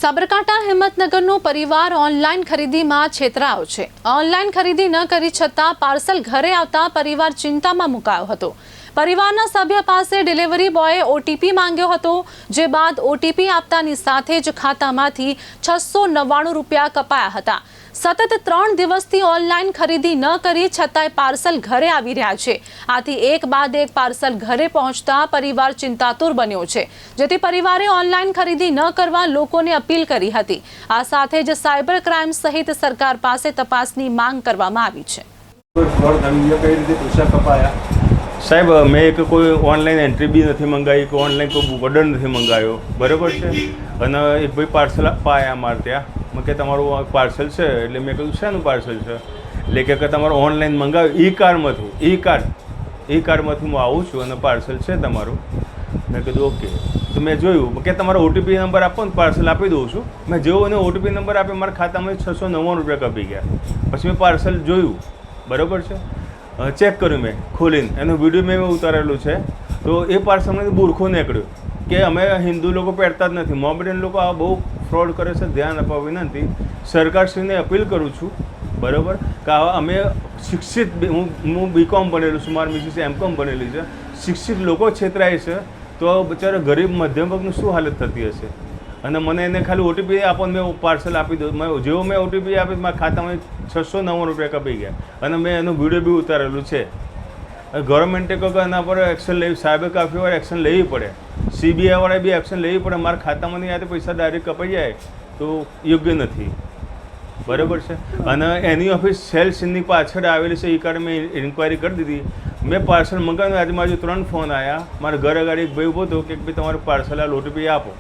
સાબરકાંઠા હિંમતનગરનો પરિવાર ઓનલાઈન ખરીદીમાં છેતરાયો છે। ઓનલાઈન ખરીદી ન કરી છતાં પાર્સલ ઘરે આવતા પરિવાર ચિંતામાં મુકાયો હતો। પરિવારના સભ્ય પાસે ડિલિવરી બોયે ઓટીપી માંગ્યો હતો, જે બાદ ઓટીપી આપતાની સાથે જ ખાતામાંથી 699 રૂપિયા કપાયા હતા। સતત 3 દિવસથી ઓનલાઈન ખરીદી ન કરી છતાંય પાર્સલ ઘરે આવી રહ્યા છે। આથી એક બાદ એક પાર્સલ ઘરે પહોંચતા પરિવાર ચિંતાતુર બન્યો છે, જેથી પરિવારે ઓનલાઈન ખરીદી ન કરવા લોકોને અપીલ કરી હતી। આ સાથે જ સાયબર ક્રાઇમ સહિત સરકાર પાસે તપાસની માંગ કરવામાં આવી છે। સાહેબ, મેં એક કોઈ ઓનલાઈન એન્ટ્રી બી નથી મંગાવી, કોઈ ઓનલાઈન કોઈ ઓર્ડર નથી મંગાવ્યો, બરાબર છે। અને એક ભાઈ પાર્સલ આપવા આવ્યા અમારે ત્યાં, મેં કે તમારું પાર્સલ છે, એટલે મેં કહ્યું શેનું પાર્સલ છે, એટલે કે તમારું ઓનલાઈન મંગાવ્યું ઈ કાર્ડમાંથી હું આવું છું અને પાર્સલ છે તમારું। મેં કીધું ઓકે, તો મેં જોયું કે તમારો ઓટીપી નંબર આપો ને પાર્સલ આપી દઉં છું। મેં જેવો એને ઓટીપી નંબર આપ્યો, મારા ખાતામાં 699 રૂપિયા કપી ગયા। પછી મેં પાર્સલ જોયું, બરાબર છે, ચેક કર્યું, મેં ખોલીને એનો વિડીયો મેં ઉતારેલું છે। તો એ પાર્સલમાંથી બુરખો નીકળ્યો કે અમે હિન્દુ લોકો પહેરતા જ નથી, મોમેડિયન લોકો આ બહુ ફ્રોડ કરે છે, ધ્યાન આપવા વિનંતી। સરકારશ્રીને અપીલ કરું છું, બરાબર, કે અમે શિક્ષિત, હું બીકોમ ભણેલું છું, મારી મિસિસ એમકોમ ભણેલી છે, શિક્ષિત લોકો છેતરાય છે, તો બચારા ગરીબ મધ્યમ વર્ગની શું હાલત થતી હશે। અને મને એને ખાલી ઓટીપી આપો, મેં પાર્સલ આપી દઉં, જેવો મેં ઓટીપી આપી મારા ખાતામાં 699 રૂપિયા કપાઈ ગયા। અને મેં એનું વિડીયો બી ઉતારેલું છે। ગવર્મેન્ટે કોઈ એના પર એક્શન લેવી, સાયબર કાફીવાળા એક્શન લેવી પડે, સીબીઆઈવાળાએ બી એક્શન લેવી પડે। મારા ખાતામાં યાદ પૈસા ડાયરેક્ટ કપાઈ જાય તો યોગ્ય નથી, બરાબર છે। અને એની ઓફિસ સેલ્સની પાછળ આવેલી છે, એ કારણે મેં ઇન્ક્વાયરી કરી દીધી। મેં પાર્સલ મંગાવ્યું, આજે મારે 3 ફોન આવ્યા, મારા ઘરે ગાડી એક ભાઈ ઊભો હતો કે ભાઈ તમારું પાર્સલ આ ઓટીપી આપો।